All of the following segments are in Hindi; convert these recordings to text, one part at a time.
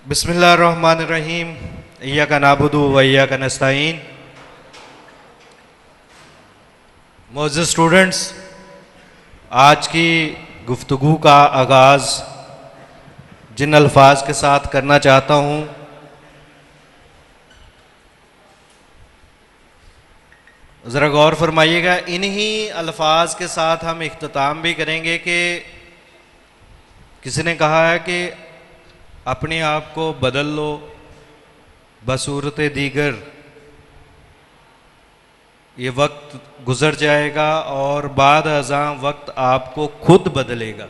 बिस्मिल्लाहिर्रहमानिर्रहीम। इय्याका नाबुदु व इय्याका नस्तईन। मोअज़्ज़िज़ स्टूडेंट्स, आज की गुफ्तगू का आगाज़ जिन अल्फाज के साथ करना चाहता हूँ, ज़रा गौर फरमाइएगा। इन्हीं अल्फाज के साथ हम इख्तिताम भी करेंगे कि किसी ने कहा है कि अपने आप को बदल लो बसूरत दीगर, ये वक्त गुज़र जाएगा और बाद अज़ां वक्त आपको खुद बदलेगा,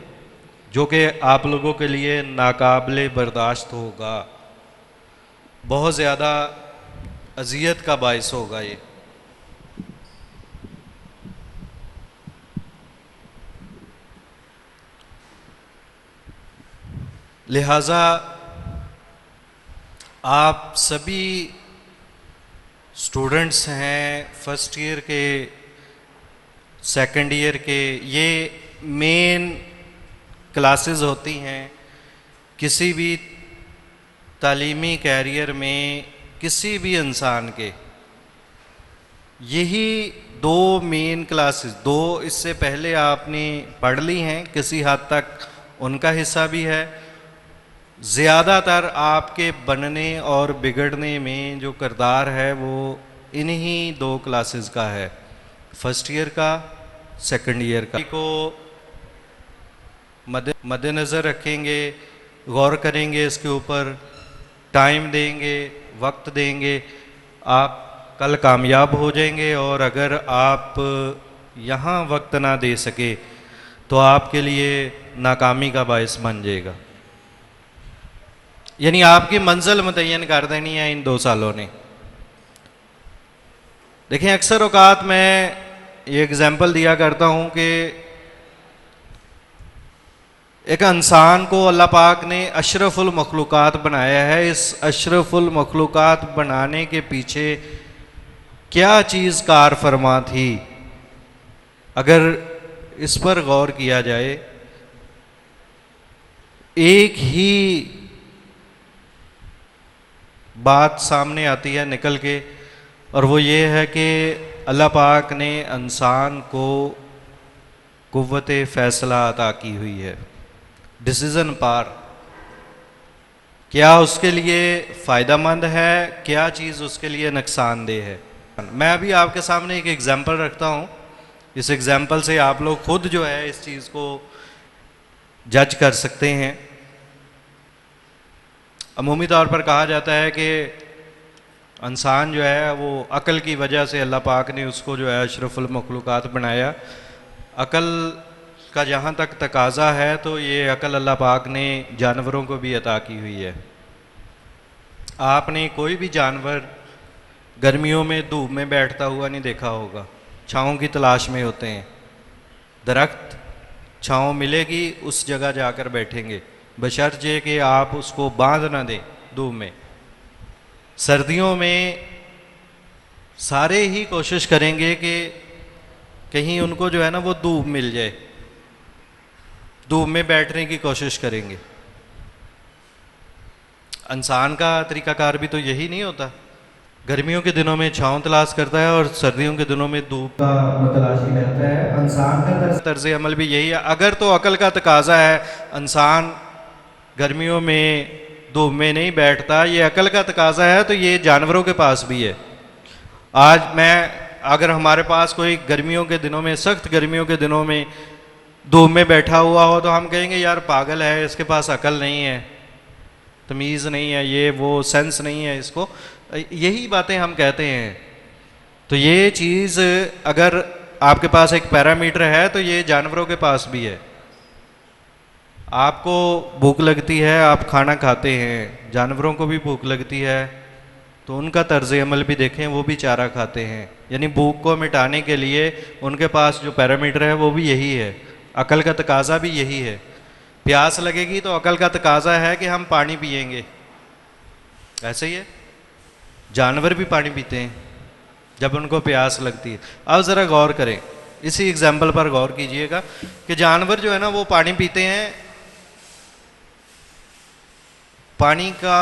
जो कि आप लोगों के लिए नाकाबिले बर्दाश्त होगा, बहुत ज़्यादा अज़ियत का बायस होगा ये। लिहाजा आप सभी स्टूडेंट्स हैं फर्स्ट ईयर के, सेकंड ईयर के, ये मेन क्लासेस होती हैं किसी भी तालीमी कैरियर में किसी भी इंसान के। यही दो मेन क्लासेस, दो इससे पहले आपने पढ़ ली हैं, किसी हद तक उनका हिस्सा भी है। ज़्यादातर आपके बनने और बिगड़ने में जो किरदार है वो इन्हीं दो क्लासेस का है, फर्स्ट ईयर का, सेकंड ईयर का। को मद्देनज़र रखेंगे, गौर करेंगे, इसके ऊपर टाइम देंगे, वक्त देंगे, आप कल कामयाब हो जाएंगे। और अगर आप यहाँ वक्त ना दे सके तो आपके लिए नाकामी का बायस बन जाएगा। यानी आपकी मंजिल मुतय्यन कर देनी है इन 2 सालों ने। देखें, अक्सर औकात मैं ये एग्जाम्पल दिया करता हूँ कि एक इंसान को अल्लाह पाक ने अशरफुल मखलूक़ात बनाया है। इस अशरफुल मखलूक़ात बनाने के पीछे क्या चीज़ कार फरमा थी, अगर इस पर गौर किया जाए, एक ही बात सामने आती है निकल के, और वो ये है कि अल्लाह पाक ने इंसान को कुव्वत फ़ैसला अता की हुई है, डिसीज़न पावर। क्या उसके लिए फ़ायदेमंद है, क्या चीज़ उसके लिए नुकसानदेह है। मैं अभी आपके सामने एक एग्ज़ाम्पल रखता हूँ। इस एग्ज़ाम्पल से आप लोग खुद जो है इस चीज़ को जज कर सकते हैं। अमूमी तौर पर कहा जाता है कि इंसान जो है वो अक़ल की वजह से अल्लाह पाक ने उसको जो है अशरफुल मखलूक़ात बनाया। अक़ल का जहाँ तक तकाज़ा है तो ये अक़ल अल्लाह पाक ने जानवरों को भी अता की हुई है। आपने कोई भी जानवर गर्मियों में धूप में बैठता हुआ नहीं देखा होगा, छाँव की तलाश में होते हैं। दरख्त छाँव मिलेगी उस जगह जाकर बैठेंगे, बशर्ते कि आप उसको बांध ना दें धूप में। सर्दियों में सारे ही कोशिश करेंगे कि कहीं उनको जो है ना वो धूप मिल जाए, धूप में बैठने की कोशिश करेंगे। इंसान का तरीक़ाकार भी तो यही नहीं होता, गर्मियों के दिनों में छाँव तलाश करता है और सर्दियों के दिनों में धूप का तलाशी रहता है। इंसान का तर्ज़ अमल भी यही है। अगर तो अक़ल का तकाज़ा है, इंसान गर्मियों में धूप में नहीं बैठता, ये अक़ल का तकाज़ा है, तो ये जानवरों के पास भी है। अगर हमारे पास कोई गर्मियों के दिनों में, सख्त गर्मियों के दिनों में धूप में बैठा हुआ हो तो हम कहेंगे यार पागल है, इसके पास अक़ल नहीं है, तमीज़ नहीं है, ये वो सेंस नहीं है इसको, यही बातें हम कहते हैं। तो ये चीज़ अगर आपके पास एक पैरामीटर है तो ये जानवरों के पास भी है। आपको भूख लगती है, आप खाना खाते हैं, जानवरों को भी भूख लगती है, तो उनका तर्ज़ अमल भी देखें, वो भी चारा खाते हैं। यानी भूख को मिटाने के लिए उनके पास जो पैरामीटर है वो भी यही है, अक़ल का तकाज़ा भी यही है। प्यास लगेगी तो अक़ल का तकाज़ा है कि हम पानी पिएंगे, ऐसे ही है, जानवर भी पानी पीते हैं जब उनको प्यास लगती है। अब ज़रा गौर करें, इसी एग्जाम्पल पर गौर कीजिएगा कि जानवर जो है ना वो पानी पीते हैं पानी का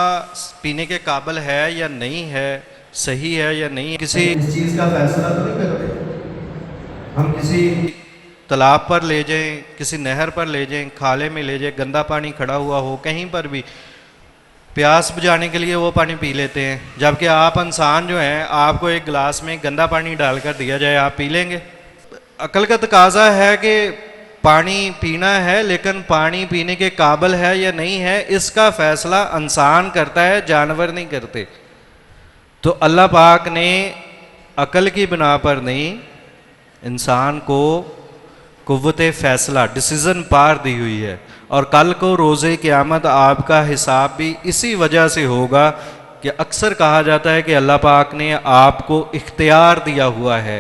पीने के काबिल है या नहीं है, सही है या नहीं, किसी इस चीज़ का फैसला तो नहीं करते। हम किसी तालाब पर ले जाएं, किसी नहर पर ले जाएं, खाले में ले जाएं, गंदा पानी खड़ा हुआ हो, कहीं पर भी प्यास बुझाने के लिए वो पानी पी लेते हैं। जबकि आप इंसान जो हैं, आपको एक गिलास में गंदा पानी डालकर दिया जाए, आप पी लेंगे? अकल का तकाजा है कि पानी पीना है, लेकिन पानी पीने के काबिल है या नहीं है, इसका फैसला इंसान करता है, जानवर नहीं करते। तो अल्लाह पाक ने अकल की बिना पर नहीं, इंसान को कुव्वत फैसला, डिसीज़न पावर दी हुई है। और कल को रोज़े क़यामत आपका हिसाब भी इसी वजह से होगा कि अक्सर कहा जाता है कि अल्लाह पाक ने आपको इख्तियार दिया हुआ है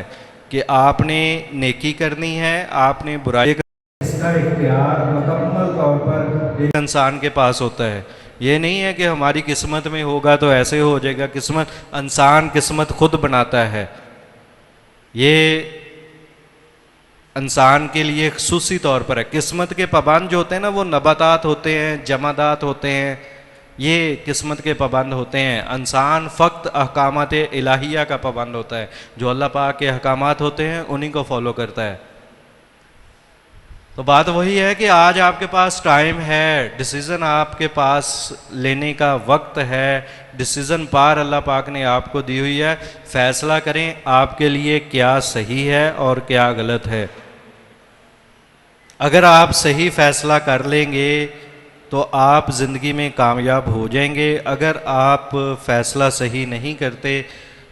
कि आपने नेकी करनी है, आपने बुराई करनी है। इसका इख्तियार मुकम्मल तौर पर एक इंसान के पास होता है। ये नहीं है कि हमारी किस्मत में होगा तो ऐसे हो जाएगा। किस्मत, इंसान किस्मत खुद बनाता है। ये इंसान के लिए खुसूसी तौर पर है। किस्मत के पाबंद जो होते हैं ना, वो नबातात होते हैं, जमादात होते हैं, ये किस्मत के पाबंद होते हैं। इंसान फ़क्त अहकामात इलाहिया का पाबंद होता है। जो अल्लाह पाक के अहकामात होते हैं उन्हीं को फॉलो करता है। तो बात वही है कि आज आपके पास टाइम है, डिसीज़न आपके पास लेने का वक्त है, डिसीज़न पार अल्लाह पाक ने आपको दी हुई है। फैसला करें आपके लिए क्या सही है और क्या गलत है। अगर आप सही फैसला कर लेंगे तो आप ज़िंदगी में कामयाब हो जाएंगे। अगर आप फैसला सही नहीं करते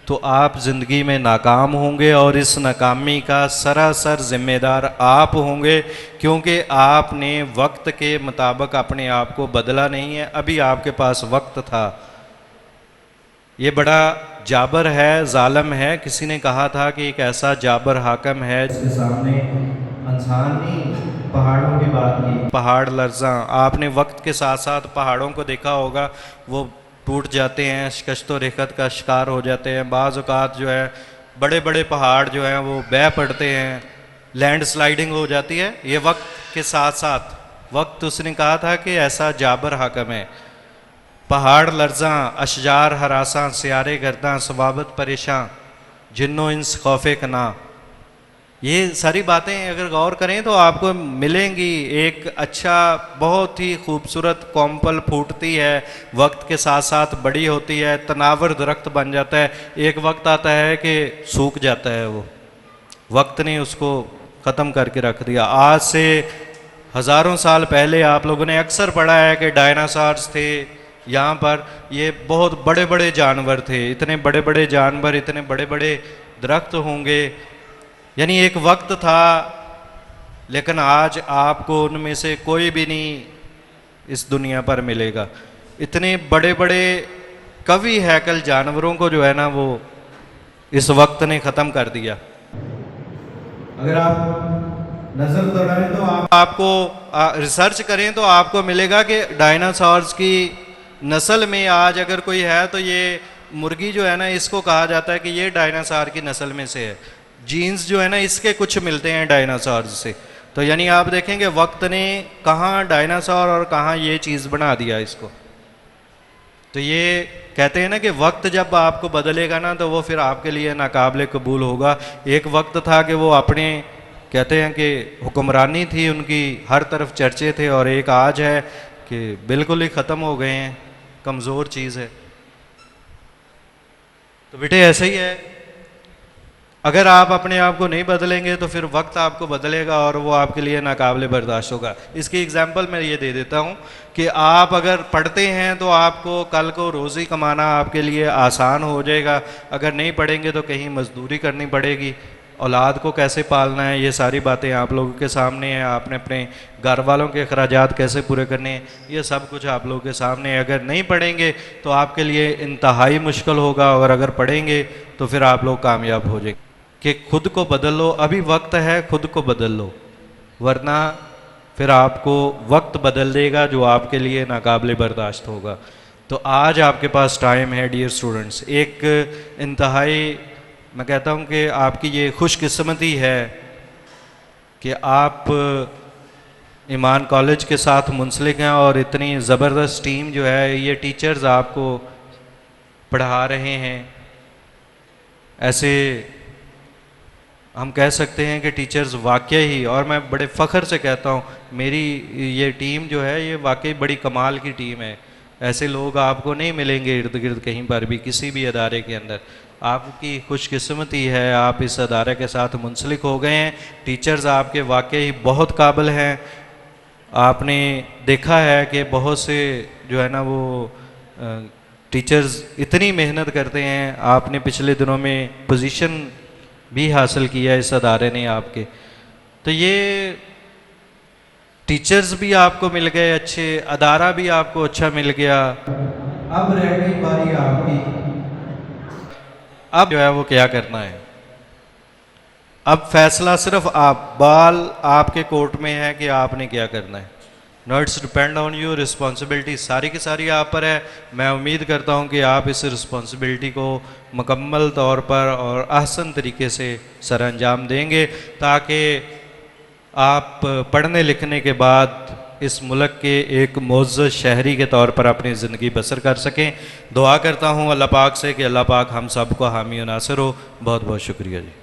तो आप ज़िंदगी में नाकाम होंगे, और इस नाकामी का सरासर ज़िम्मेदार आप होंगे, क्योंकि आपने वक्त के मुताबिक अपने आप को बदला नहीं है। अभी आपके पास वक्त था। ये बड़ा जाबर है, जालिम है। किसी ने कहा था कि एक ऐसा जाबर हाकम है जिसके सामने इंसान नहीं, पहाड़ों की बात की, पहाड़ लर्जा। आपने वक्त के साथ साथ पहाड़ों को देखा होगा, वो टूट जाते हैं, शिकस्त व रेखत का शिकार हो जाते हैं। बाज़ औक़ात जो है बड़े बड़े पहाड़ जो हैं वो बह पड़ते हैं, लैंड स्लाइडिंग हो जाती है। ये वक्त के साथ साथ, वक्त उसने कहा था कि ऐसा जाबर हाकम है। पहाड़ लर्जा, अशजार हरासा, सियारे गर्दा, सवाबत परेशान, जिन्नो इंस खौफे कना। ये सारी बातें अगर गौर करें तो आपको मिलेंगी। एक अच्छा, बहुत ही खूबसूरत कॉम्पल फूटती है, वक्त के साथ साथ बड़ी होती है, तनावर दरख्त बन जाता है। एक वक्त आता है कि सूख जाता है, वो वक्त ने उसको ख़त्म करके रख दिया। आज से हज़ारों साल पहले आप लोगों ने अक्सर पढ़ा है कि डायनासॉर्स थे यहाँ पर। ये बहुत बड़े बड़े जानवर थे। इतने बड़े बड़े जानवर, इतने बड़े बड़े दरख्त होंगे, यानी एक वक्त था। लेकिन आज आपको उनमें से कोई भी नहीं इस दुनिया पर मिलेगा। इतने बड़े बड़े कवि हैकल जानवरों को जो है ना, वो इस वक्त ने ख़त्म कर दिया। अगर आप नज़र दौड़ाएं तो आपको रिसर्च करें तो आपको मिलेगा कि डायनासॉर्स की नस्ल में आज अगर कोई है तो ये मुर्गी जो है ना, इसको कहा जाता है कि ये डायनासॉर की नस्ल में से है। जीन्स जो है ना, इसके कुछ मिलते हैं डायनासॉर्स से। तो यानी आप देखेंगे वक्त ने कहाँ डायनासॉर और कहाँ ये चीज़ बना दिया इसको। तो ये कहते हैं ना कि वक्त जब आपको बदलेगा ना, तो वो फिर आपके लिए नाकाबिल कबूल होगा। एक वक्त था कि वो अपने, कहते हैं कि हुक्मरानी थी उनकी, हर तरफ चर्चे थे, और एक आज है कि बिल्कुल ही ख़त्म हो गए हैं, कमज़ोर चीज़ है। तो बेटे ऐसे ही है, अगर आप अपने आप को नहीं बदलेंगे तो फिर वक्त आपको बदलेगा और वो आपके लिए नाकाबिल बर्दाश्त होगा। इसकी एग्जांपल मैं ये दे देता हूँ कि आप अगर पढ़ते हैं तो आपको कल को रोज़ी कमाना आपके लिए आसान हो जाएगा। अगर नहीं पढ़ेंगे तो कहीं मजदूरी करनी पड़ेगी। औलाद को कैसे पालना है, ये सारी बातें आप लोगों के सामने हैं। आपने अपने घर वालों के अखराजात कैसे पूरे करने हैं, ये सब कुछ आप लोगों के सामने है। अगर नहीं पढ़ेंगे तो आपके लिए इंतहाई मुश्किल होगा, और अगर पढ़ेंगे तो फिर आप लोग कामयाब हो जाएंगे। कि खुद को बदल लो, अभी वक्त है, खुद को बदल लो, वरना फिर आपको वक्त बदल देगा जो आपके लिए नाकाबिल बर्दाश्त होगा। तो आज आपके पास टाइम है डियर स्टूडेंट्स। एक इंतहाई, मैं कहता हूँ कि आपकी ये खुशकिस्मती है कि आप ईमान कॉलेज के साथ मुंसलिक हैं और इतनी ज़बरदस्त टीम जो है, ये टीचर्स आपको पढ़ा रहे हैं। ऐसे हम कह सकते हैं कि टीचर्स वाकई ही, और मैं बड़े फ़ख्र से कहता हूँ, मेरी ये टीम जो है ये वाकई बड़ी कमाल की टीम है। ऐसे लोग आपको नहीं मिलेंगे इर्द गिर्द कहीं पर भी, किसी भी अदारे के अंदर। आपकी खुशकिस्मती है, आप इस अदारे के साथ मुंसलिक हो गए हैं। टीचर्स आपके वाकई बहुत काबिल हैं। आपने देखा है कि बहुत से जो है ना वो टीचर्स इतनी मेहनत करते हैं। आपने पिछले दिनों में पोजीशन भी हासिल किया इस अदारे ने आपके। तो ये टीचर्स भी आपको मिल गए अच्छे, अदारा भी आपको अच्छा मिल गया। अब रह गई बारी आपकी, अब जो है वो क्या करना है। अब फैसला सिर्फ बाल आपके कोर्ट में है कि आपने क्या करना है। No it's depend on you, responsibility सारी की सारी आप पर है। मैं उम्मीद करता हूँ कि आप इस रिस्पॉन्सिबिलिटी को मुकम्मल तौर पर और ahsan तरीके से सर अंजाम देंगे, ताकि आप पढ़ने लिखने के बाद इस मुल्क के एक मुअज़्ज़ज़ शहरी के तौर पर अपनी ज़िंदगी बसर कर सकें। दुआ करता हूँ अल्लाह पाक से कि अल्लाह पाक हम सब को हामी और नासिर हो। बहुत बहुत शुक्रिया जी।